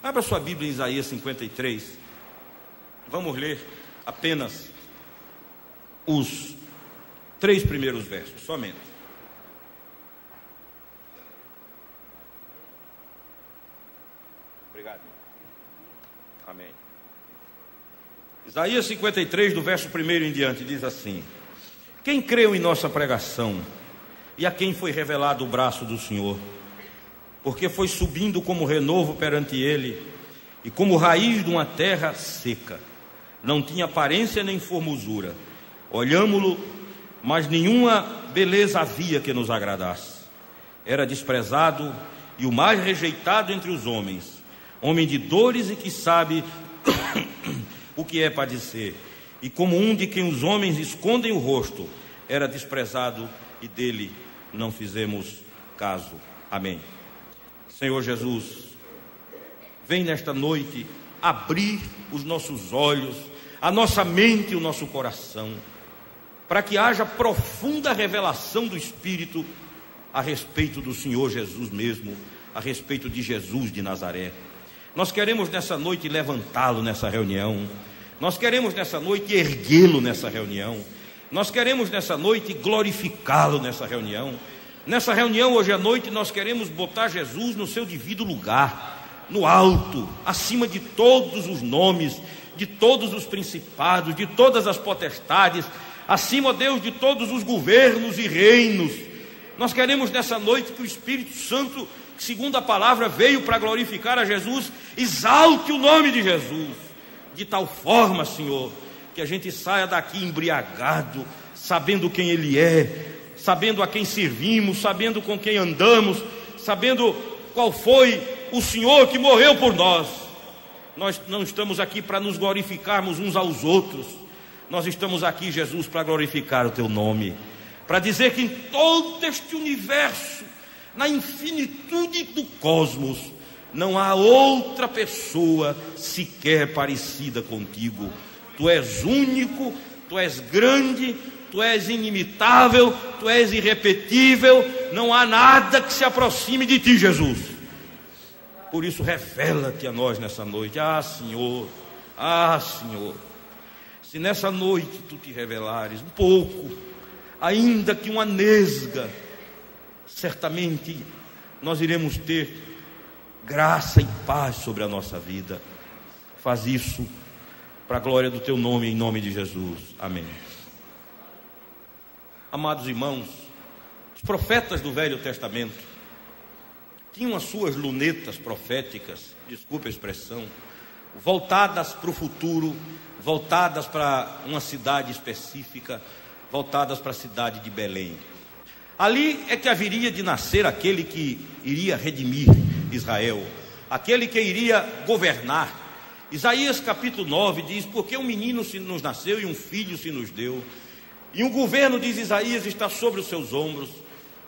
Abra sua Bíblia em Isaías 53. Vamos ler apenas os 3 primeiros versos, somente. Obrigado. Amém. Isaías 53, do verso 1 em diante, diz assim: quem creu em nossa pregação, e a quem foi revelado o braço do Senhor? Porque foi subindo como renovo perante ele, e como raiz de uma terra seca. Não tinha aparência nem formosura. Olhámo-lo, mas nenhuma beleza havia que nos agradasse. Era desprezado e o mais rejeitado entre os homens, homem de dores e que sabe o que é padecer. E como um de quem os homens escondem o rosto, era desprezado e dele não fizemos caso. Amém. Senhor Jesus, vem nesta noite abrir os nossos olhos, a nossa mente e o nosso coração, para que haja profunda revelação do Espírito a respeito do Senhor Jesus mesmo, a respeito de Jesus de Nazaré. Nós queremos nessa noite levantá-lo nessa reunião, nós queremos nessa noite erguê-lo nessa reunião, nós queremos nessa noite glorificá-lo nessa reunião. Nessa reunião hoje à noite nós queremos botar Jesus no seu devido lugar, no alto, acima de todos os nomes, de todos os principados, de todas as potestades, acima, ó Deus, de todos os governos e reinos. Nós queremos nessa noite que o Espírito Santo, que segundo a palavra veio para glorificar a Jesus, exalte o nome de Jesus, de tal forma, Senhor, que a gente saia daqui embriagado, sabendo quem Ele é, sabendo a quem servimos, sabendo com quem andamos, sabendo qual foi o Senhor que morreu por nós. Nós não estamos aqui para nos glorificarmos uns aos outros, nós estamos aqui, Jesus, para glorificar o Teu nome, para dizer que em todo este universo, na infinitude do cosmos, não há outra pessoa sequer parecida contigo. Tu és único, Tu és grande, Tu és inimitável, Tu és irrepetível, não há nada que se aproxime de Ti, Jesus. Por isso revela-te a nós nessa noite. Senhor, Senhor, se nessa noite Tu te revelares um pouco, ainda que uma nesga, certamente nós iremos ter graça e paz sobre a nossa vida. Faz isso para a glória do Teu nome, em nome de Jesus. Amém. Amados irmãos, os profetas do Velho Testamento tinham as suas lunetas proféticas, desculpe a expressão, voltadas para o futuro, voltadas para uma cidade específica, voltadas para a cidade de Belém. Ali é que haveria de nascer aquele que iria redimir Israel, aquele que iria governar. Isaías capítulo 9 diz: porque um menino se nos nasceu e um filho se nos deu, e um governo, diz Isaías, está sobre os seus ombros,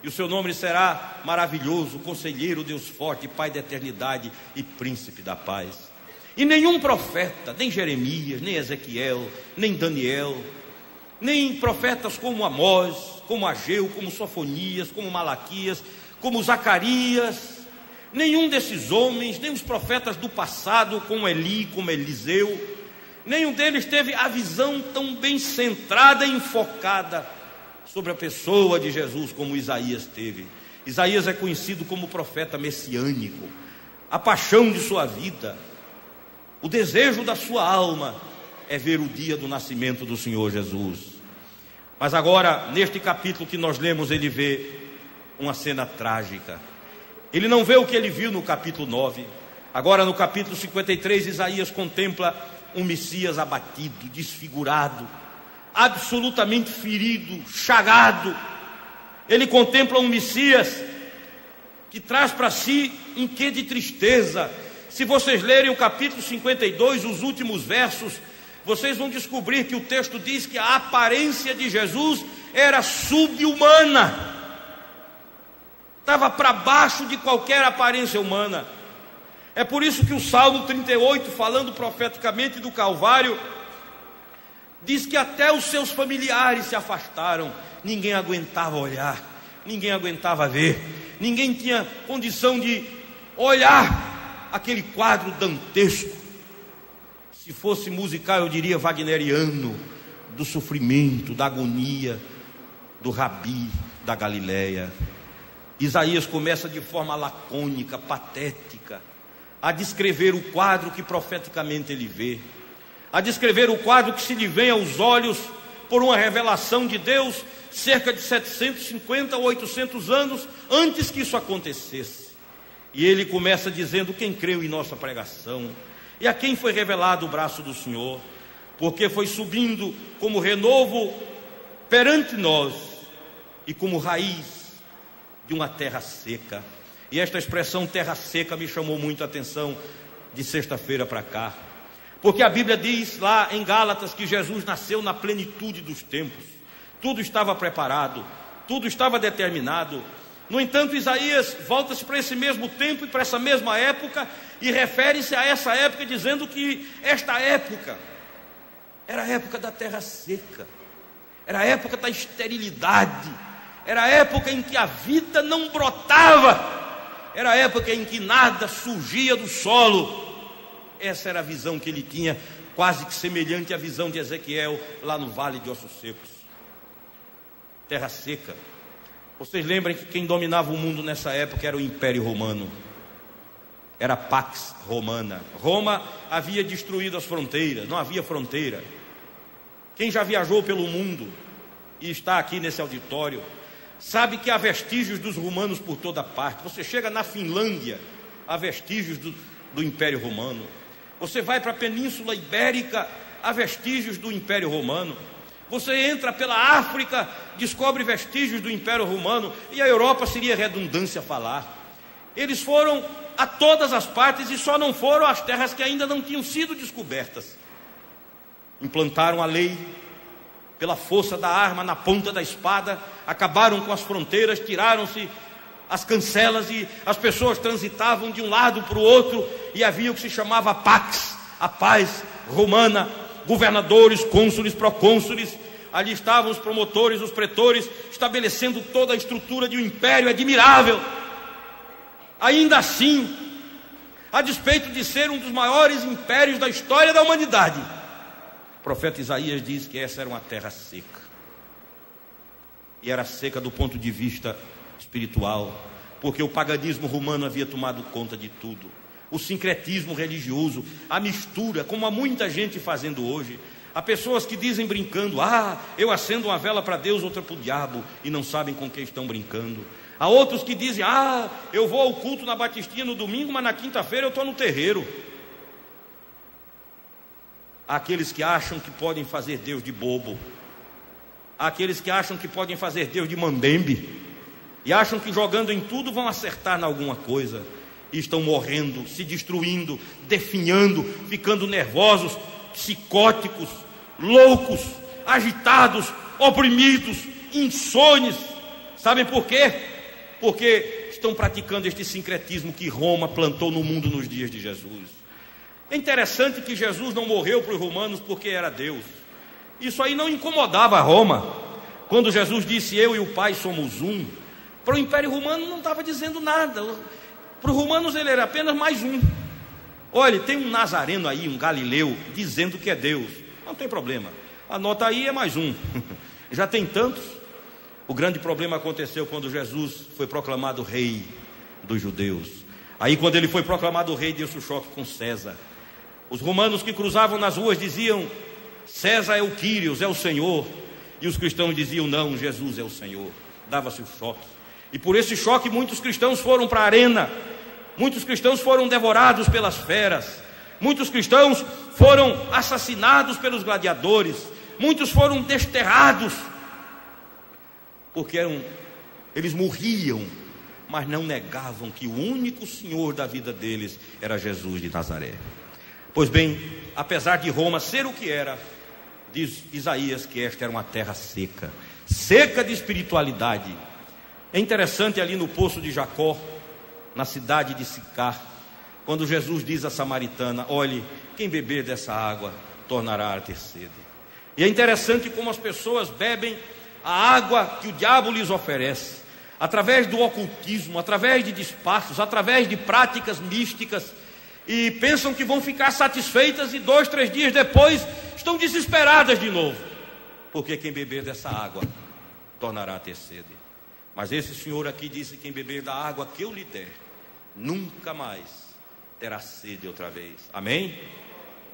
e o seu nome será maravilhoso, conselheiro, Deus forte, Pai da eternidade e príncipe da paz. E nenhum profeta, nem Jeremias, nem Ezequiel, nem Daniel, nem profetas como Amós, como Ageu, como Sofonias, como Malaquias, como Zacarias, nenhum desses homens, nem os profetas do passado, como Eli, como Eliseu, nenhum deles teve a visão tão bem centrada e enfocada sobre a pessoa de Jesus como Isaías teve. Isaías é conhecido como profeta messiânico. A paixão de sua vida, o desejo da sua alma é ver o dia do nascimento do Senhor Jesus. Mas agora, neste capítulo que nós lemos, ele vê uma cena trágica. Ele não vê o que ele viu no capítulo 9. Agora no capítulo 53, Isaías contempla um Messias abatido, desfigurado, absolutamente ferido, chagado. Ele contempla um Messias que traz para si um quê de tristeza. Se vocês lerem o capítulo 52, os últimos versos, vocês vão descobrir que o texto diz que a aparência de Jesus era sub-humana, estava para baixo de qualquer aparência humana. É por isso que o Salmo 38, falando profeticamente do Calvário, diz que até os seus familiares se afastaram. Ninguém aguentava olhar, ninguém aguentava ver, ninguém tinha condição de olhar aquele quadro dantesco, se fosse musical eu diria wagneriano, do sofrimento, da agonia do Rabi da Galileia. Isaías começa de forma lacônica, patética, a descrever o quadro que profeticamente ele vê, a descrever o quadro que se lhe vem aos olhos por uma revelação de Deus cerca de 750 ou 800 anos antes que isso acontecesse. E ele começa dizendo: quem creu em nossa pregação, e a quem foi revelado o braço do Senhor, porque foi subindo como renovo perante nós e como raiz de uma terra seca. E esta expressão terra seca me chamou muito a atenção de sexta-feira para cá, porque a Bíblia diz lá em Gálatas que Jesus nasceu na plenitude dos tempos. Tudo estava preparado, tudo estava determinado. No entanto, Isaías volta-se para esse mesmo tempo e para essa mesma época e refere-se a essa época dizendo que esta época era a época da terra seca, era a época da esterilidade, era a época em que a vida não brotava, era a época em que nada surgia do solo. Essa era a visão que ele tinha, quase que semelhante à visão de Ezequiel lá no Vale de Ossos Secos. Terra seca. Vocês lembram que quem dominava o mundo nessa época era o Império Romano, era a Pax Romana. Roma havia destruído as fronteiras, não havia fronteira. Quem já viajou pelo mundo e está aqui nesse auditório sabe que há vestígios dos romanos por toda parte. Você chega na Finlândia, há vestígios do Império Romano. Você vai para a Península Ibérica, há vestígios do Império Romano. Você entra pela África, descobre vestígios do Império Romano. E a Europa seria redundância falar. Eles foram a todas as partes e só não foram às terras que ainda não tinham sido descobertas. Implantaram a lei pela força da arma, na ponta da espada, acabaram com as fronteiras, tiraram-se as cancelas e as pessoas transitavam de um lado para o outro, e havia o que se chamava Pax, a paz romana, governadores, cônsules, procônsules. Ali estavam os promotores, os pretores, estabelecendo toda a estrutura de um império admirável. Ainda assim, a despeito de ser um dos maiores impérios da história da humanidade, o profeta Isaías diz que essa era uma terra seca. E era seca do ponto de vista espiritual, porque o paganismo romano havia tomado conta de tudo. O sincretismo religioso, a mistura, como há muita gente fazendo hoje. Há pessoas que dizem brincando: eu acendo uma vela para Deus, outra para o diabo, e não sabem com quem estão brincando. Há outros que dizem: eu vou ao culto na Batistinha no domingo, mas na quinta-feira eu estou no terreiro. Há aqueles que acham que podem fazer Deus de bobo. Há aqueles que acham que podem fazer Deus de mambembe, e acham que jogando em tudo vão acertar em alguma coisa. E estão morrendo, se destruindo, definhando, ficando nervosos, psicóticos, loucos, agitados, oprimidos, insones. Sabem por quê? Porque estão praticando este sincretismo que Roma plantou no mundo nos dias de Jesus. É interessante que Jesus não morreu para os romanos porque era Deus. Isso aí não incomodava Roma. Quando Jesus disse: eu e o Pai somos um, para o Império Romano não estava dizendo nada. Para os romanos ele era apenas mais um. Olha, tem um nazareno aí, um galileu, dizendo que é Deus. Não tem problema, anota aí, é mais um. Já tem tantos. O grande problema aconteceu quando Jesus foi proclamado rei dos judeus. Aí quando ele foi proclamado rei, deu-se o choque com César. Os romanos que cruzavam nas ruas diziam: César é o Quírios, é o Senhor. E os cristãos diziam: não, Jesus é o Senhor. Dava-se o choque. E por esse choque muitos cristãos foram para a arena. Muitos cristãos foram devorados pelas feras. Muitos cristãos foram assassinados pelos gladiadores. Muitos foram desterrados. Porque eles morriam, mas não negavam que o único Senhor da vida deles era Jesus de Nazaré. Pois bem, apesar de Roma ser o que era, diz Isaías que esta era uma terra seca, seca de espiritualidade. É interessante ali no poço de Jacó, na cidade de Sicar, quando Jesus diz à samaritana: olhe, quem beber dessa água tornará a ter sede. E é interessante como as pessoas bebem a água que o diabo lhes oferece, através do ocultismo, através de despachos, através de práticas místicas. e pensam que vão ficar satisfeitas, e 2, 3 dias depois estão desesperadas de novo, porque quem beber dessa água tornará a ter sede. Mas esse Senhor aqui disse: quem beber da água que eu lhe der, nunca mais terá sede outra vez. Amém?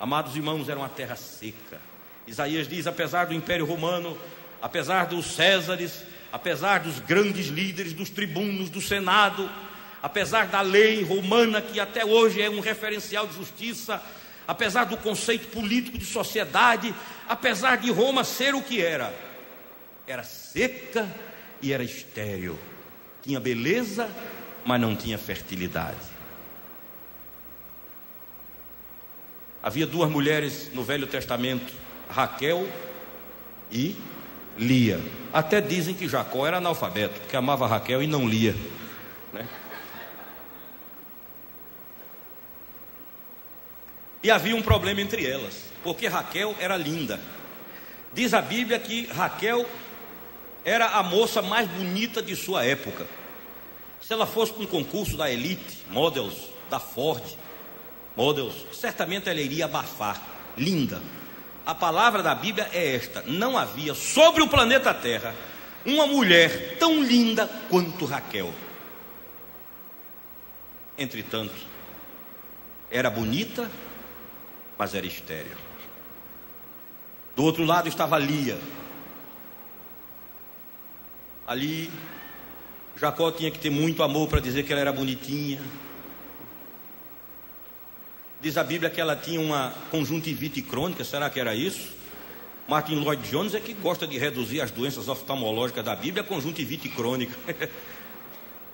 Amados irmãos, era uma terra seca. Isaías diz: apesar do Império Romano, apesar dos Césares, apesar dos grandes líderes, dos tribunos, do Senado, apesar da lei romana, que até hoje é um referencial de justiça, apesar do conceito político de sociedade, apesar de Roma ser o que era seca e era estéril. Tinha beleza, mas não tinha fertilidade. Havia 2 mulheres no Velho Testamento, Raquel e Lia. Até dizem que Jacó era analfabeto, porque amava Raquel e não lia, né? E havia um problema entre elas, porque Raquel era linda. Diz a Bíblia que Raquel era a moça mais bonita de sua época. Se ela fosse para um concurso da Elite Models, da Ford Models, certamente ela iria abafar. Linda. A palavra da Bíblia é esta: não havia sobre o planeta Terra uma mulher tão linda quanto Raquel. Entretanto, era bonita, mas era estéril. Do outro lado estava Lia. Ali Jacó tinha que ter muito amor para dizer que ela era bonitinha. Diz a Bíblia que ela tinha uma conjuntivite crônica. Será que era isso? Martin Lloyd Jones é que gosta de reduzir as doenças oftalmológicas da Bíblia a conjuntivite crônica.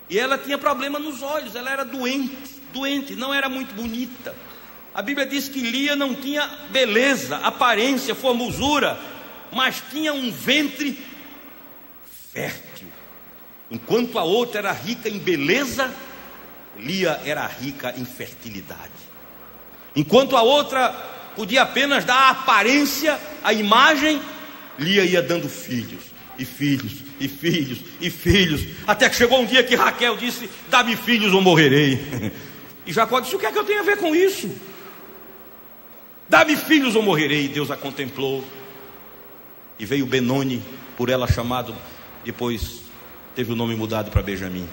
E ela tinha problema nos olhos. Ela era doente, não era muito bonita. A Bíblia diz que Lia não tinha beleza, aparência, formosura, mas tinha um ventre fértil. Enquanto a outra era rica em beleza, Lia era rica em fertilidade. Enquanto a outra podia apenas dar a aparência, a imagem, Lia ia dando filhos, e filhos, e filhos, e filhos, até que chegou um dia que Raquel disse: dá-me filhos ou morrerei. E Jacó disse: o que é que eu tenho a ver com isso? Dá-me filhos ou morrerei. E Deus a contemplou, e veio Benoni, por ela chamado, depois teve o nome mudado para Benjamim.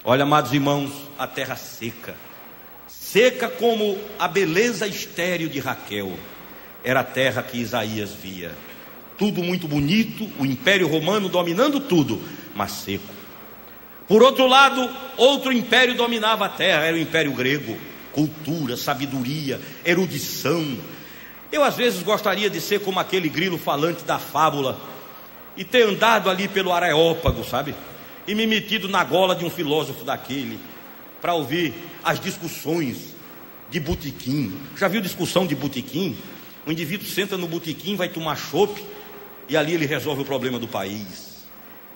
Olha, amados irmãos, a terra seca, seca como a beleza estéril de Raquel, era a terra que Isaías via. Tudo muito bonito, o Império Romano dominando tudo, mas seco. Por outro lado, outro império dominava a terra, era o Império Grego. Cultura, sabedoria, erudição. Eu às vezes gostaria de ser como aquele grilo falante da fábula e ter andado ali pelo Areópago, sabe? E me metido na gola de um filósofo daquele, para ouvir as discussões de botequim. Já viu discussão de botequim? O indivíduo senta no botequim, vai tomar chopp, e ali ele resolve o problema do país.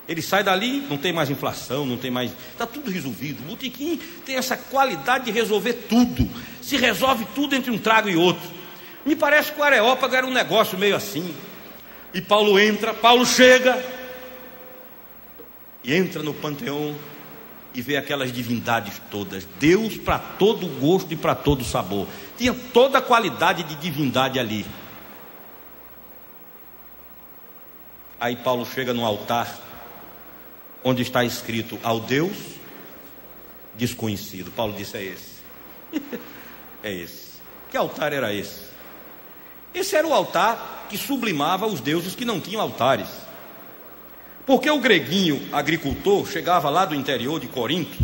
Ele sai dali, não tem mais inflação, não tem mais... está tudo resolvido. O botequim tem essa qualidade de resolver tudo. Se resolve tudo entre um trago e outro. Me parece que o Areópago era um negócio meio assim. E Paulo chega e entra no panteão e vê aquelas divindades todas. Deus para todo gosto e para todo sabor. Tinha toda a qualidade de divindade ali. Aí Paulo chega no altar onde está escrito: ao Deus desconhecido. Paulo disse: é esse. É esse. Que altar era esse? Esse era o altar que sublimava os deuses que não tinham altares. Porque o greguinho agricultor chegava lá do interior de Corinto,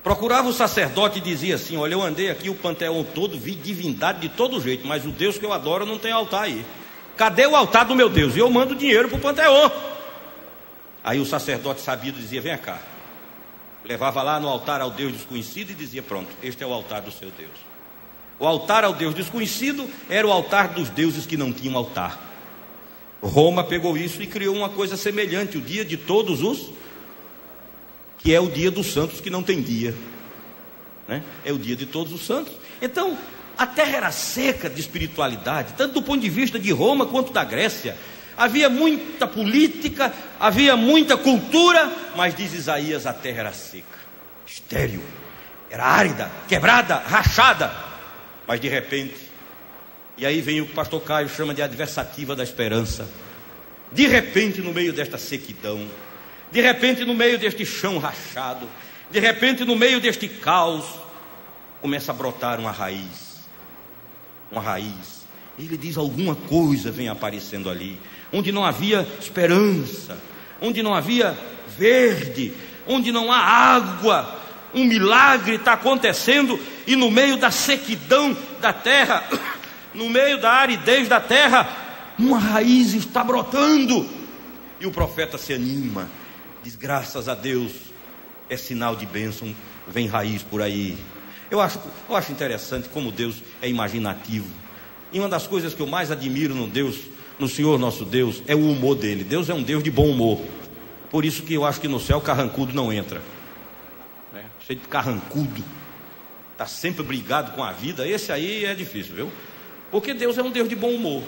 procurava o sacerdote e dizia assim: olha, eu andei aqui o panteão todo, vi divindade de todo jeito, mas o Deus que eu adoro não tem altar aí. Cadê o altar do meu Deus? E eu mando dinheiro para o panteão. Aí o sacerdote sabido dizia: vem cá. Levava lá no altar ao Deus desconhecido e dizia: pronto, este é o altar do seu Deus. O altar ao Deus desconhecido era o altar dos deuses que não tinham altar. Roma pegou isso e criou uma coisa semelhante, o dia de todos os, que é o dia dos santos que não tem dia, né? É o dia de todos os santos. Então a terra era seca de espiritualidade, tanto do ponto de vista de Roma quanto da Grécia. Havia muita política, havia muita cultura, mas diz Isaías: a terra era seca, estéril, era árida, quebrada, rachada. Mas de repente, e aí vem o que o pastor Caio chama de adversativa da esperança. De repente, no meio desta sequidão, de repente no meio deste chão rachado, de repente no meio deste caos, começa a brotar uma raiz. Uma raiz. Ele diz: alguma coisa vem aparecendo ali, onde não havia esperança, onde não havia verde, onde não há água. Um milagre está acontecendo, e no meio da sequidão da terra, no meio da aridez da terra, uma raiz está brotando. E o profeta se anima, diz: graças a Deus, é sinal de bênção, vem raiz por aí. Eu acho interessante como Deus é imaginativo. E uma das coisas que eu mais admiro no Senhor nosso Deus, é o humor dele. Deus é um Deus de bom humor. Por isso que eu acho que no céu carrancudo não entra, né? Cheio de carrancudo, está sempre brigado com a vida. Esse aí é difícil, viu? Porque Deus é um Deus de bom humor.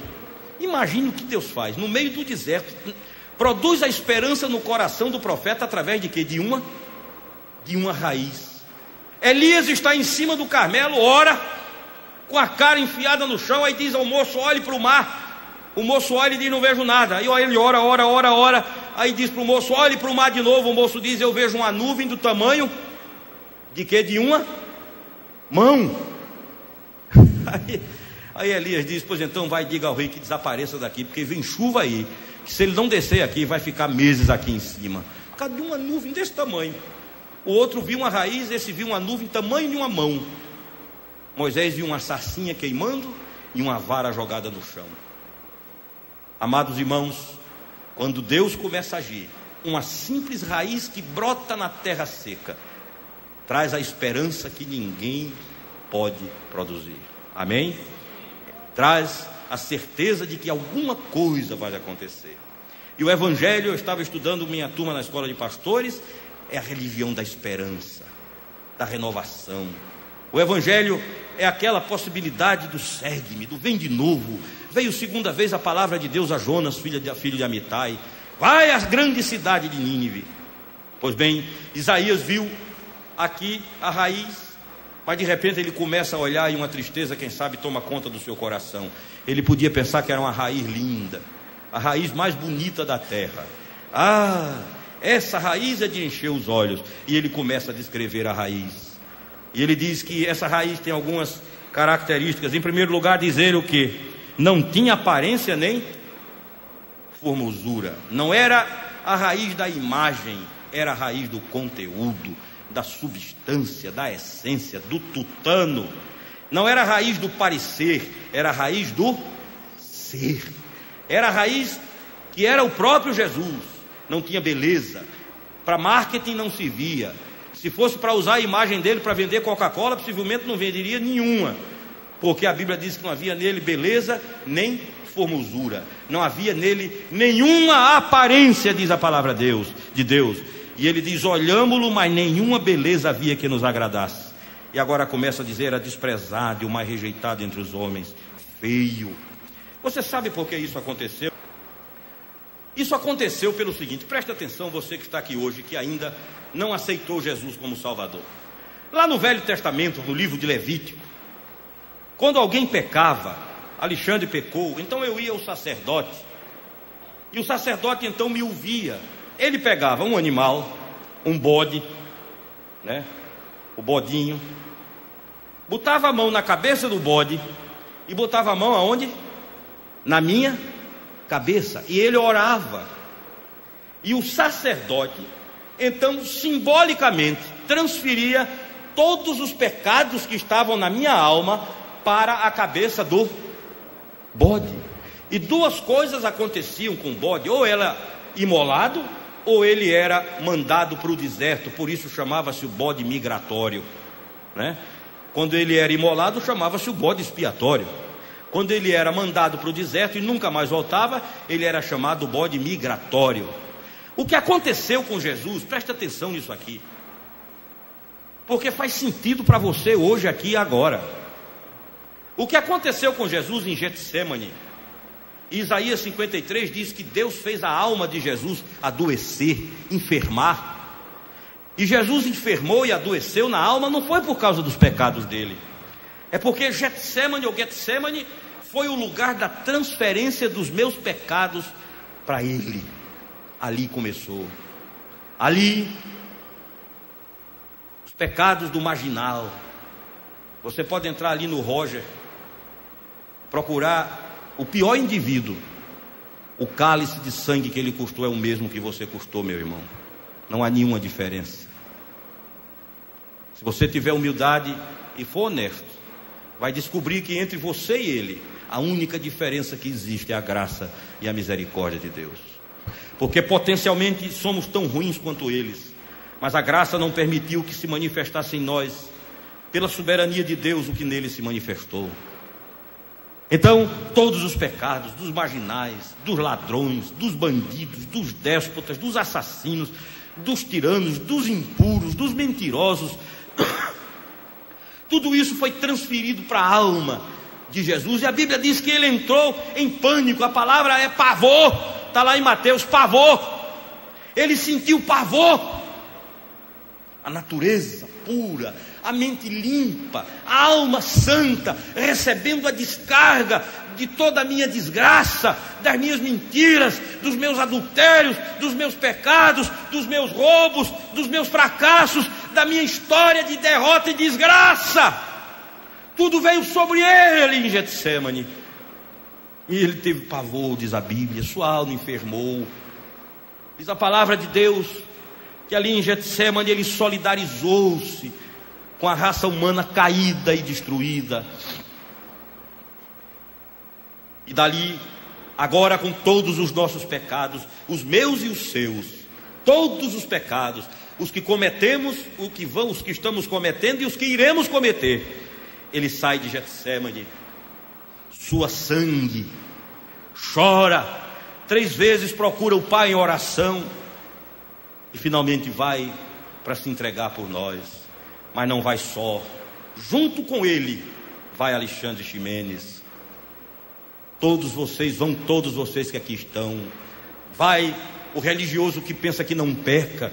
Imagine o que Deus faz no meio do deserto. Produz a esperança no coração do profeta através de quê? De uma raiz. Elias está em cima do Carmelo, ora, com a cara enfiada no chão. Aí diz ao moço: olhe para o mar. O moço olha e diz: não vejo nada. Aí ele ora. Aí diz para o moço: olhe para o mar de novo. O moço diz: eu vejo uma nuvem do tamanho de quê? De uma mão. Aí Elias diz: pois então vai, diga ao rei que desapareça daqui, porque vem chuva aí, que se ele não descer aqui, vai ficar meses aqui em cima. Cadê uma nuvem desse tamanho? O outro viu uma raiz, esse viu uma nuvem tamanho de uma mão. Moisés viu uma sarcinha queimando e uma vara jogada no chão. Amados irmãos, quando Deus começa a agir, uma simples raiz que brota na terra seca traz a esperança que ninguém pode produzir. Amém? Traz a certeza de que alguma coisa vai acontecer. E o Evangelho, eu estava estudando minha turma na escola de pastores, é a religião da esperança, da renovação. O Evangelho é aquela possibilidade do segue-me, do vem de novo. Veio segunda vez a palavra de Deus a Jonas, filho de Amitai: vai à grande cidade de Nínive. Pois bem, Isaías viu aqui a raiz, mas de repente ele começa a olhar e uma tristeza, quem sabe, toma conta do seu coração. Ele podia pensar que era uma raiz linda, a raiz mais bonita da terra. Essa raiz é de encher os olhos. E ele começa a descrever a raiz. E ele diz que essa raiz tem algumas características. Em primeiro lugar, diz ele o quê? Não tinha aparência nem formosura. Não era a raiz da imagem, era a raiz do conteúdo, da substância, da essência, do tutano. Não era a raiz do parecer, era a raiz do ser. Era a raiz que era o próprio Jesus. Não tinha beleza, para marketing não servia. Se fosse para usar a imagem dele para vender Coca-Cola, possivelmente não venderia nenhuma, porque a Bíblia diz que não havia nele beleza nem formosura, não havia nele nenhuma aparência, diz a palavra de Deus. E ele diz: olhámo-lo, mas nenhuma beleza havia que nos agradasse. E agora começa a dizer: era desprezado e o mais rejeitado entre os homens, feio. Você sabe por que isso aconteceu? Isso aconteceu pelo seguinte, preste atenção, você que está aqui hoje, que ainda não aceitou Jesus como Salvador. Lá no Velho Testamento, no livro de Levítico, quando alguém pecava, Alexandre pecou, então eu ia ao sacerdote, e o sacerdote então me ouvia. Ele pegava um animal, um bode, né? O bodinho, botava a mão na cabeça do bode, e botava a mão aonde? Na minha cabeça, e ele orava. E o sacerdote então simbolicamente transferia todos os pecados que estavam na minha alma para a cabeça do bode. E duas coisas aconteciam com o bode: ou era imolado, ou ele era mandado para o deserto. Por isso chamava-se o bode migratório, né? Quando ele era imolado, chamava-se o bode expiatório. Quando ele era mandado para o deserto e nunca mais voltava, ele era chamado bode migratório. O que aconteceu com Jesus, preste atenção nisso aqui, porque faz sentido para você hoje, aqui e agora. O que aconteceu com Jesus em Getsêmani, Isaías 53 diz que Deus fez a alma de Jesus adoecer, enfermar. E Jesus enfermou e adoeceu na alma, não foi por causa dos pecados dele. É porque Getsemane ou Getsemane foi o lugar da transferência dos meus pecados para ele. Ali começou. Ali, os pecados do marginal. Você pode entrar ali no Roger, procurar o pior indivíduo. O cálice de sangue que ele custou é o mesmo que você custou, meu irmão. Não há nenhuma diferença. Se você tiver humildade e for honesto, vai descobrir que entre você e ele, a única diferença que existe é a graça e a misericórdia de Deus. Porque potencialmente somos tão ruins quanto eles, mas a graça não permitiu que se manifestasse em nós, pela soberania de Deus, o que nele se manifestou. Então, todos os pecados dos marginais, dos ladrões, dos bandidos, dos déspotas, dos assassinos, dos tiranos, dos impuros, dos mentirosos, tudo isso foi transferido para a alma de Jesus. E a Bíblia diz que ele entrou em pânico. A palavra é pavor, está lá em Mateus, pavor. Ele sentiu pavor. A natureza pura, a mente limpa, a alma santa, recebendo a descarga de toda a minha desgraça, das minhas mentiras, dos meus adultérios, dos meus pecados, dos meus roubos, dos meus fracassos, da minha história de derrota e desgraça. Tudo veio sobre ele em Getsemane. E ele teve pavor, diz a Bíblia, sua alma enfermou. Diz a palavra de Deus que ali em Getsemane ele solidarizou-se com a raça humana caída e destruída. E dali, agora com todos os nossos pecados, os meus e os seus, todos os pecados, os que cometemos, os que estamos cometendo e os que iremos cometer, ele sai de Getsemane, sua sangue, chora, 3 vezes procura o Pai em oração, e finalmente vai para se entregar por nós. Mas não vai só, junto com ele vai Alexandre Ximenes. Todos vocês que aqui estão. Vai o religioso que pensa que não peca,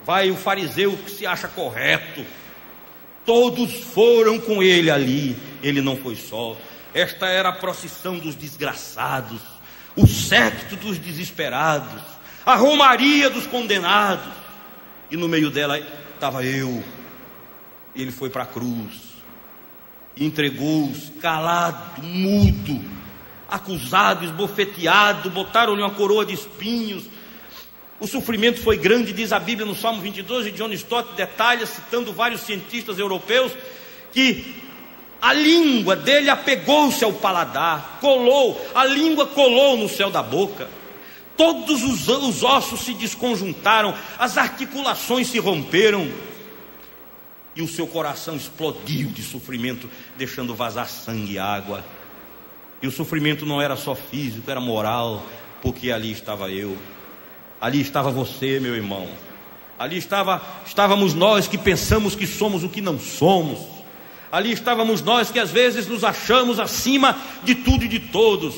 vai o fariseu que se acha correto. Todos foram com ele ali, ele não foi só. Esta era a procissão dos desgraçados, o séquito dos desesperados, a romaria dos condenados. E no meio dela estava eu. Ele foi para a cruz, entregou-se, calado, mudo, acusado, esbofeteado, botaram-lhe uma coroa de espinhos. O sofrimento foi grande, diz a Bíblia no Salmo 22, e John Stott detalha, citando vários cientistas europeus, que a língua dele apegou-se ao paladar, a língua colou no céu da boca, todos os ossos se desconjuntaram, as articulações se romperam, e o seu coração explodiu de sofrimento, deixando vazar sangue e água. E o sofrimento não era só físico, era moral, porque ali estava eu, ali estava você, meu irmão, ali estávamos nós que pensamos que somos o que não somos, ali estávamos nós que às vezes nos achamos acima de tudo e de todos,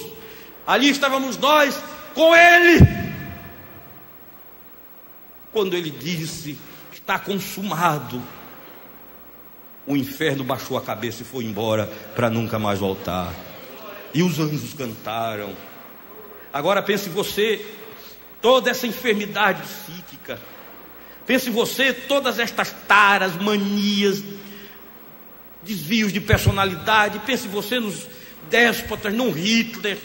ali estávamos nós com ele, quando ele disse: está consumado. O inferno baixou a cabeça e foi embora para nunca mais voltar. E os anjos cantaram. Agora pense você, toda essa enfermidade psíquica, pense você, todas estas taras, manias, desvios de personalidade, pense você nos déspotas, num Hitler,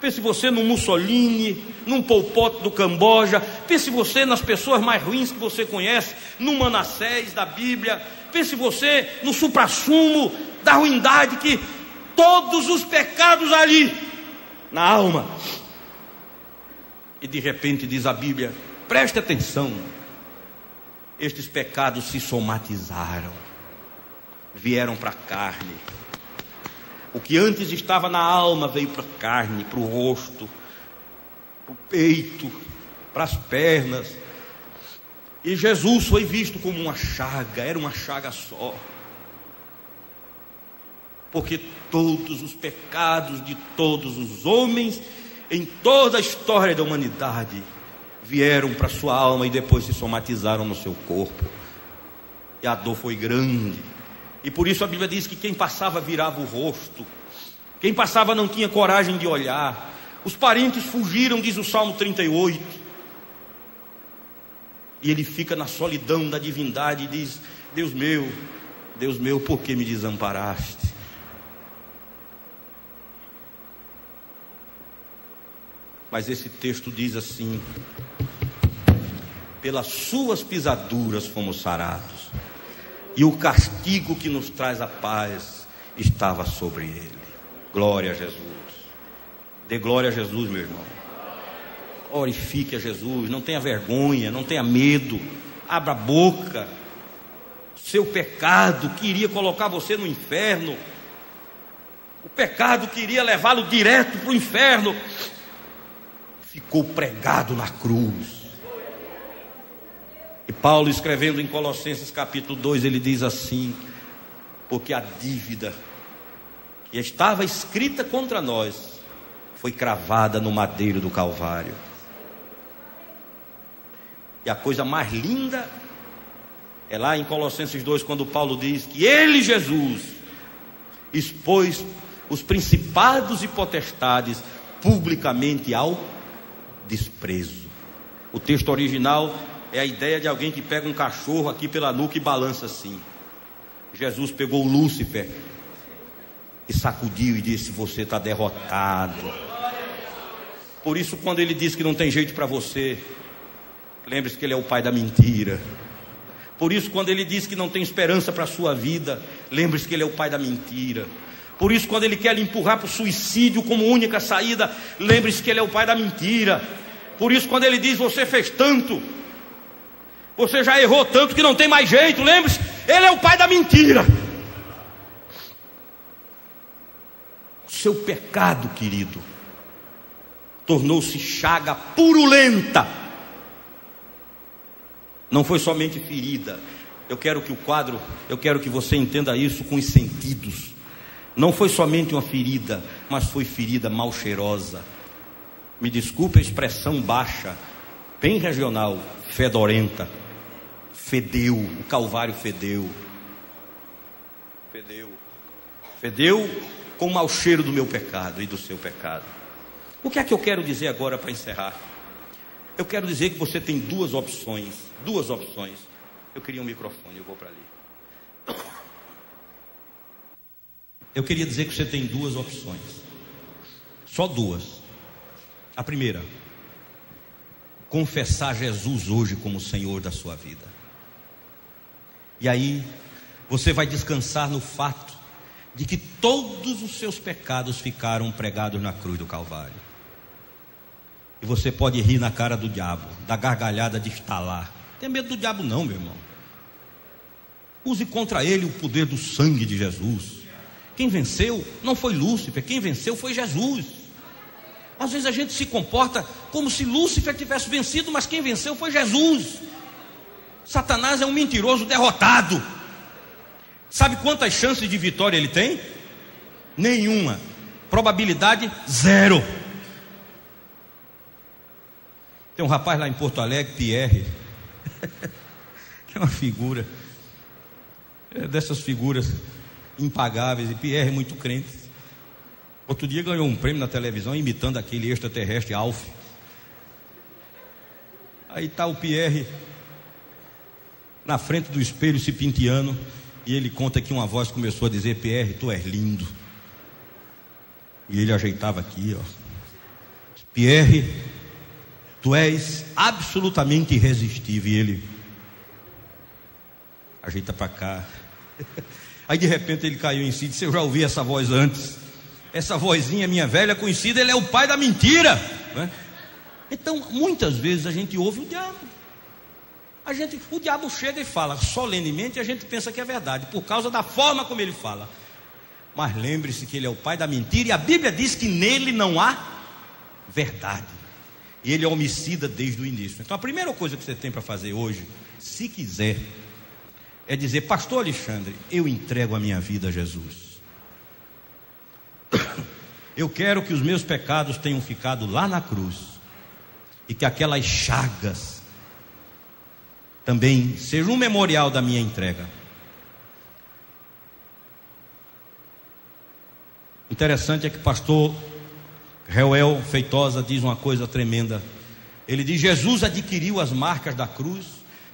pense você no Mussolini, num Pol Pot do Camboja, pense você nas pessoas mais ruins que você conhece, no Manassés da Bíblia, pense você no suprassumo da ruindade, que todos os pecados ali, na alma. E de repente diz a Bíblia, preste atenção, estes pecados se somatizaram, vieram para a carne. O que antes estava na alma veio para a carne, para o rosto, para o peito, para as pernas. E Jesus foi visto como uma chaga, era uma chaga só. Porque todos os pecados de todos os homens, em toda a história da humanidade, vieram para sua alma e depois se somatizaram no seu corpo. E a dor foi grande. E por isso a Bíblia diz que quem passava virava o rosto. Quem passava não tinha coragem de olhar. Os parentes fugiram, diz o Salmo 38. E ele fica na solidão da divindade e diz: Deus meu, por que me desamparaste? Mas esse texto diz assim: pelas suas pisaduras fomos sarados, e o castigo que nos traz a paz estava sobre ele. Glória a Jesus. Dê glória a Jesus, meu irmão. Glorifique a Jesus. Não tenha vergonha, não tenha medo. Abra a boca. Seu pecado queria colocar você no inferno. O pecado queria levá-lo direto para o inferno. Ficou pregado na cruz. E Paulo, escrevendo em Colossenses capítulo 2, ele diz assim: porque a dívida que estava escrita contra nós foi cravada no madeiro do Calvário. E a coisa mais linda é lá em Colossenses 2, quando Paulo diz que ele, Jesus, expôs os principados e potestades publicamente ao desprezo. O texto original é a ideia de alguém que pega um cachorro aqui pela nuca e balança assim. Jesus pegou Lúcifer e sacudiu e disse: você está derrotado. Por isso, quando ele diz que não tem jeito para você, lembre-se que ele é o pai da mentira. Por isso, quando ele diz que não tem esperança para a sua vida, lembre-se que ele é o pai da mentira. Por isso, quando ele quer lhe empurrar para o suicídio como única saída, lembre-se que ele é o pai da mentira. Por isso, quando ele diz: você fez tanto, você já errou tanto que não tem mais jeito, lembre-se, ele é o pai da mentira. Seu pecado, querido, tornou-se chaga purulenta. Não foi somente ferida. Eu quero que você entenda isso com os sentidos. Não foi somente uma ferida, mas foi ferida mal cheirosa. Me desculpe a expressão baixa, bem regional, fedorenta. Fedeu, o Calvário fedeu. Fedeu com o mau cheiro do meu pecado e do seu pecado. O que é que eu quero dizer agora para encerrar? Eu quero dizer que você tem duas opções. Eu queria um microfone, eu vou para ali. Eu queria dizer que você tem duas opções. Só duas. A primeira: confessar Jesus hoje como Senhor da sua vida. E aí você vai descansar no fato de que todos os seus pecados ficaram pregados na cruz do Calvário. E você pode rir na cara do diabo, da gargalhada de estalar. Não tem medo do diabo não, meu irmão. Use contra ele o poder do sangue de Jesus. Quem venceu não foi Lúcifer, quem venceu foi Jesus. Às vezes a gente se comporta como se Lúcifer tivesse vencido, mas quem venceu foi Jesus. Satanás é um mentiroso derrotado. Sabe quantas chances de vitória ele tem? Nenhuma. Probabilidade zero. Tem um rapaz lá em Porto Alegre, Pierre, que é uma figura, dessas figuras impagáveis. E Pierre é muito crente. Outro dia ganhou um prêmio na televisão imitando aquele extraterrestre Alf. Aí está o Pierre na frente do espelho se penteando, e ele conta que uma voz começou a dizer: Pierre, tu és lindo. E ele ajeitava aqui, ó: Pierre, tu és absolutamente irresistível. E ele ajeita para cá. Aí de repente ele caiu em si e disse: eu já ouvi essa voz antes. Essa vozinha, minha velha conhecida, ele é o pai da mentira, né? Então muitas vezes a gente ouve o diabo. O diabo chega e fala solenemente, e a gente pensa que é verdade, por causa da forma como ele fala. Mas lembre-se que ele é o pai da mentira, e a Bíblia diz que nele não há verdade. E ele é homicida desde o início. Então a primeira coisa que você tem para fazer hoje, se quiser, é dizer: pastor Alexandre, eu entrego a minha vida a Jesus. Eu quero que os meus pecados tenham ficado lá na cruz. e que aquelas chagas também sejam um memorial da minha entrega. Interessante é que o pastor Reuel Feitosa diz uma coisa tremenda. Ele diz: Jesus adquiriu as marcas da cruz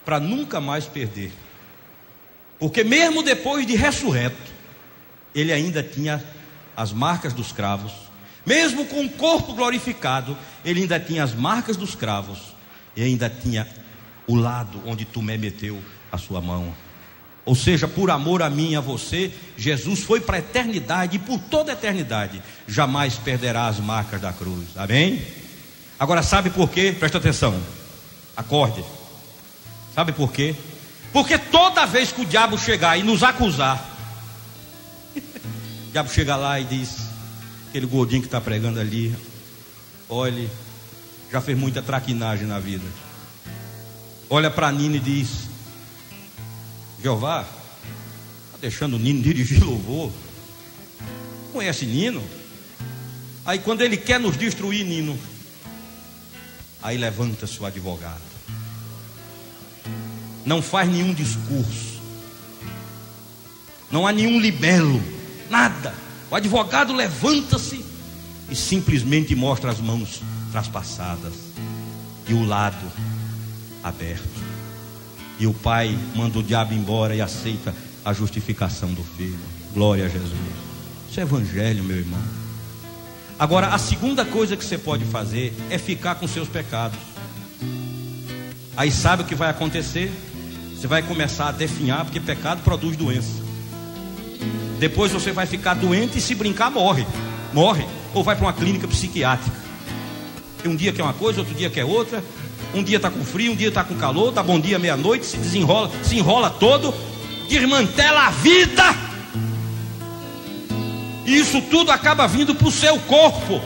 para nunca mais perder, porque mesmo depois de ressurreto, ele ainda tinha as marcas dos cravos. Mesmo com o corpo glorificado, ele ainda tinha as marcas dos cravos, e ainda tinha o lado onde Tomé meteu a sua mão. Ou seja, por amor a mim e a você, Jesus foi para a eternidade, e por toda a eternidade jamais perderá as marcas da cruz. Amém? Agora, sabe por quê? Presta atenção, acorde. Sabe por quê? Porque toda vez que o diabo chegar e nos acusar, o diabo chega lá e diz: aquele gordinho que está pregando ali, olha, já fez muita traquinagem na vida. Olha para Nino e diz: Jeová, está deixando o Nino dirigir louvor? Conhece Nino? Aí quando ele quer nos destruir, Nino, aí levanta-se o advogado, não faz nenhum discurso, não há nenhum libelo, nada. O advogado levanta-se e simplesmente mostra as mãos traspassadas e o lado aberto. E o pai manda o diabo embora e aceita a justificação do filho. Glória a Jesus. Isso é evangelho, meu irmão. Agora, a segunda coisa que você pode fazer é ficar com seus pecados. Aí sabe o que vai acontecer? Você vai começar a definhar, porque pecado produz doença. Depois você vai ficar doente e, se brincar, morre. Ou vai para uma clínica psiquiátrica. E um dia quer uma coisa, outro dia quer outra. Um dia está com frio, um dia está com calor. Dá bom dia meia-noite, se enrola todo, desmantela a vida. E isso tudo acaba vindo para o seu corpo.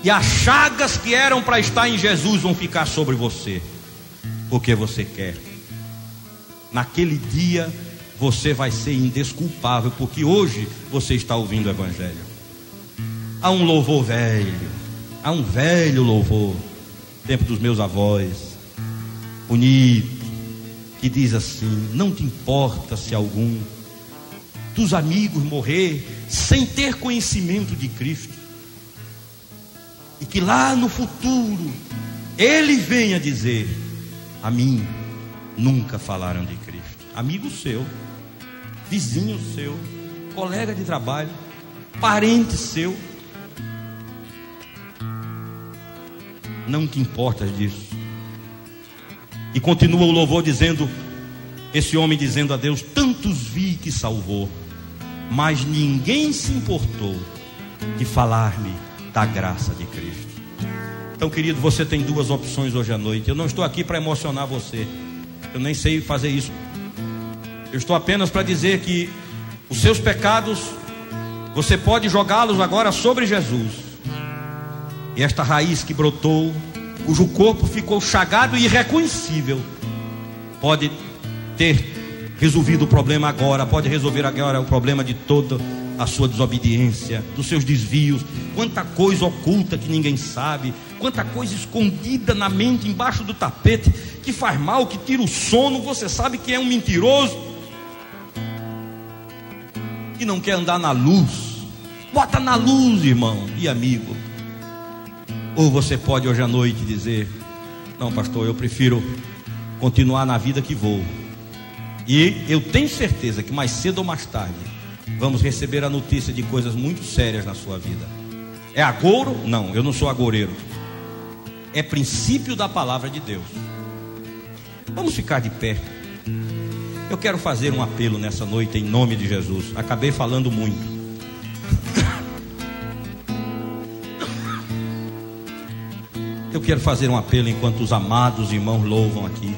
E as chagas que eram para estar em Jesus vão ficar sobre você, porque você quer. Naquele dia você vai ser indesculpável, porque hoje você está ouvindo o evangelho. Há um louvor velho, há um velho louvor, tempo dos meus avós, bonito, que diz assim: não te importa se algum dos amigos morrer sem ter conhecimento de Cristo, e que lá no futuro ele venha dizer: a mim nunca falaram de Cristo. Amigo seu, vizinho seu, colega de trabalho, parente seu, não te importas disso. E continua o louvor dizendo, esse homem dizendo a Deus: tantos vi que salvou, mas ninguém se importou de falar-me da graça de Cristo. Então, querido, você tem duas opções hoje à noite. Eu não estou aqui para emocionar você, eu nem sei fazer isso. Eu estou apenas para dizer que os seus pecados, você pode jogá-los agora sobre Jesus. E esta raiz que brotou, cujo corpo ficou chagado e irreconhecível, pode ter resolvido o problema agora, pode resolver agora o problema de toda a sua desobediência, dos seus desvios. Quanta coisa oculta que ninguém sabe, quanta coisa escondida na mente, embaixo do tapete, que faz mal, que tira o sono. Você sabe que é um mentiroso, que não quer andar na luz. Bota na luz, irmão e amigo. Ou você pode hoje à noite dizer: não, pastor, eu prefiro continuar na vida que vou. E eu tenho certeza que mais cedo ou mais tarde vamos receber a notícia de coisas muito sérias na sua vida. É agouro? Não, eu não sou agoureiro. É princípio da palavra de Deus. Vamos ficar de pé. Eu quero fazer um apelo nessa noite em nome de Jesus. Acabei falando muito. Eu quero fazer um apelo enquanto os amados irmãos louvam aqui.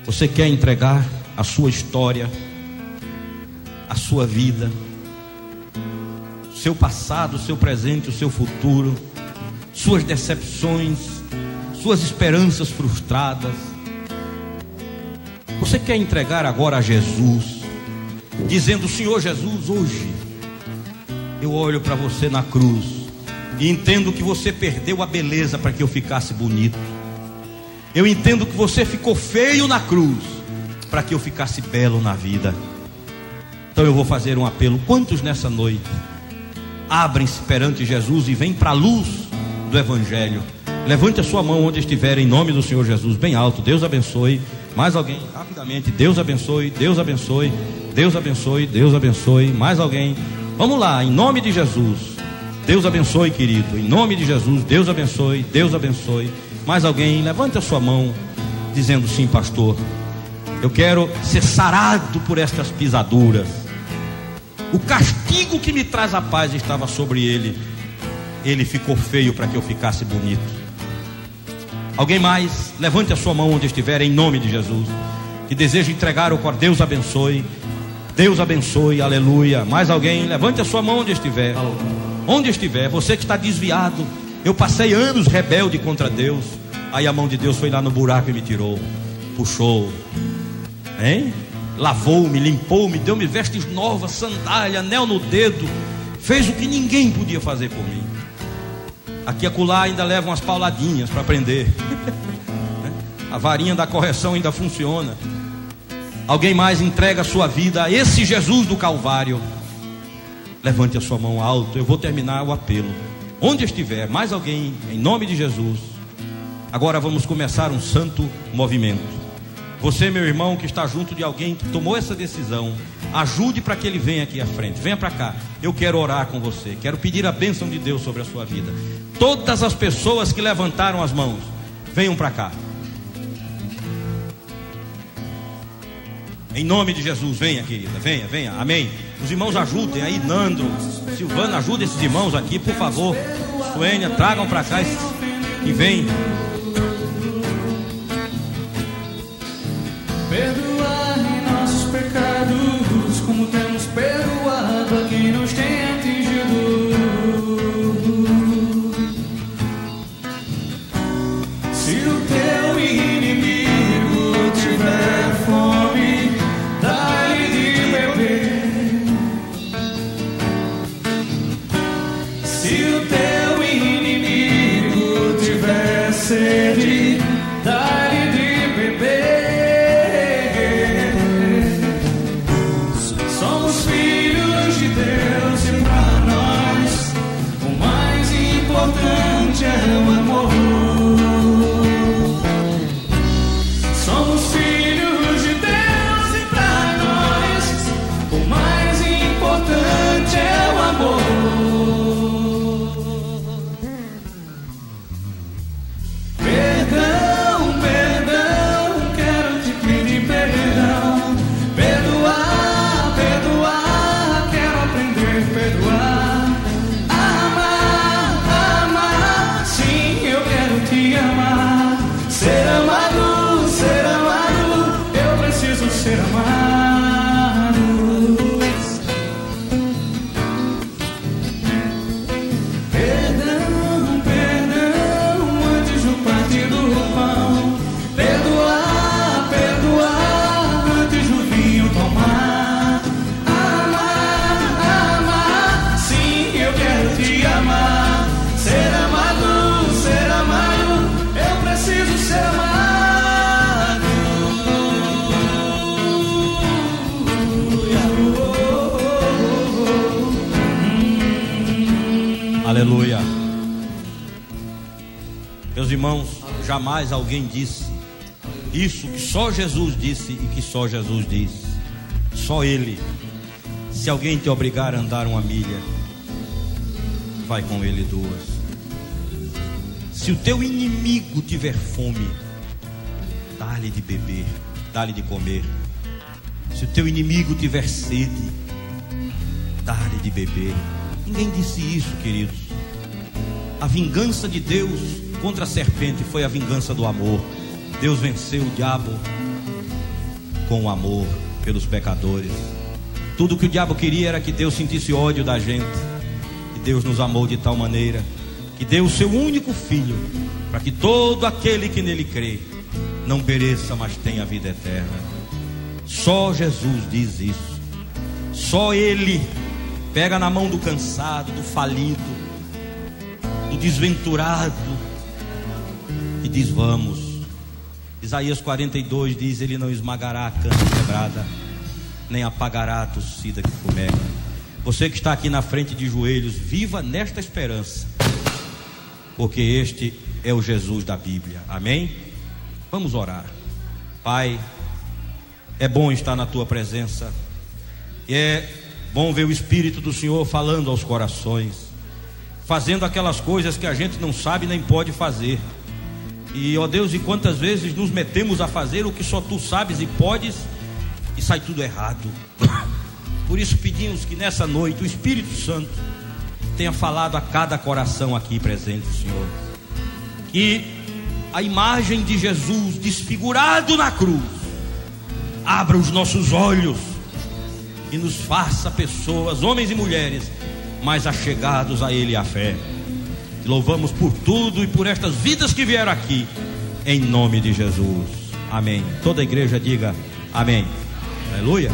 Você quer entregar a sua história, a sua vida, o seu passado, o seu presente, o seu futuro, suas decepções, suas esperanças frustradas? Você quer entregar agora a Jesus, dizendo: Senhor Jesus, hoje eu olho para você na cruz e entendo que você perdeu a beleza para que eu ficasse bonito. Eu entendo que você ficou feio na cruz para que eu ficasse belo na vida. Então eu vou fazer um apelo. Quantos nessa noite abrem-se perante Jesus e vêm para a luz do Evangelho? Levante a sua mão onde estiver, em nome do Senhor Jesus, bem alto. Deus abençoe. Mais alguém? Rapidamente. Deus abençoe, Deus abençoe, Deus abençoe, Deus abençoe. Mais alguém? Vamos lá, em nome de Jesus. Deus abençoe, querido. Em nome de Jesus, Deus abençoe, Deus abençoe. Mais alguém? Levante a sua mão, dizendo: sim, pastor, eu quero ser sarado por estas pisaduras. O castigo que me traz a paz estava sobre ele. Ele ficou feio para que eu ficasse bonito. Alguém mais? Levante a sua mão onde estiver, em nome de Jesus, que deseja entregar o corpo. Deus abençoe, Deus abençoe, aleluia. Mais alguém? Levante a sua mão onde estiver. Onde estiver, você que está desviado. Eu passei anos rebelde contra Deus. Aí a mão de Deus foi lá no buraco e me tirou, puxou, hein? Lavou-me, limpou-me, deu-me vestes novas, sandália, anel no dedo. Fez o que ninguém podia fazer por mim. Aqui e acolá ainda levam umas pauladinhas para aprender. A varinha da correção ainda funciona. Alguém mais entrega a sua vida a esse Jesus do Calvário? Levante a sua mão alto. Eu vou terminar o apelo. Onde estiver, mais alguém, em nome de Jesus. Agora vamos começar um santo movimento. Você, meu irmão, que está junto de alguém que tomou essa decisão, ajude para que ele venha aqui à frente. Venha para cá. Eu quero orar com você. Quero pedir a bênção de Deus sobre a sua vida. Todas as pessoas que levantaram as mãos, venham para cá. Em nome de Jesus, venha, querida, venha, venha, amém. Os irmãos ajudem aí, Nandro, Silvana, ajuda esses irmãos aqui, por favor. Suênia, tragam para cá e vem. Perdoar nossos pecados, como temos perdoado a quem nos tem atingido. Se o teu inimigo tiver fome, dá-lhe de beber. Se o teu inimigo tiver sede, dá-lhe de beber. É o amor. Somos filhos de Deus e pra nós o mais importante é o amor. Perdão, perdão, quero te pedir perdão. Perdoar, perdoar, quero aprender a perdoar. Ser amado. Perdão, perdão, antes do partir do pão. Perdoar, perdoar, antes do vinho tomar. Amar, amar, sim, eu quero te amar. Ser amado, eu preciso ser amado. Aleluia. Meus irmãos, jamais alguém disse isso que só Jesus disse e que só Jesus diz. Só Ele. Se alguém te obrigar a andar uma milha, vai com ele 2. Se o teu inimigo tiver fome, dá-lhe de beber, dá-lhe de comer. Se o teu inimigo tiver sede, dá-lhe de beber. Ninguém disse isso, queridos. A vingança de Deus contra a serpente foi a vingança do amor. Deus venceu o diabo com o amor pelos pecadores. Tudo que o diabo queria era que Deus sentisse ódio da gente. E Deus nos amou de tal maneira que deu o seu único filho, para que todo aquele que nele crê não pereça, mas tenha vida eterna. Só Jesus diz isso. Só Ele Pega na mão do cansado, do falido, do desventurado e diz: vamos. Isaías 42 diz: ele não esmagará a cana quebrada, nem apagará a tossida que fumega. Você que está aqui na frente de joelhos, viva nesta esperança, porque este é o Jesus da Bíblia. Amém? Vamos orar. Pai, é bom estar na tua presença, e é bom ver o Espírito do Senhor falando aos corações, fazendo aquelas coisas que a gente não sabe nem pode fazer. E ó Deus, e quantas vezes nos metemos a fazer o que só tu sabes e podes, e sai tudo errado. Por isso pedimos que nessa noite o Espírito Santo tenha falado a cada coração aqui presente, Senhor, que a imagem de Jesus desfigurado na cruz abra os nossos olhos e nos faça pessoas, homens e mulheres, mais achegados a Ele e à fé. Te louvamos por tudo e por estas vidas que vieram aqui, em nome de Jesus. Amém. Toda a igreja diga amém. Aleluia.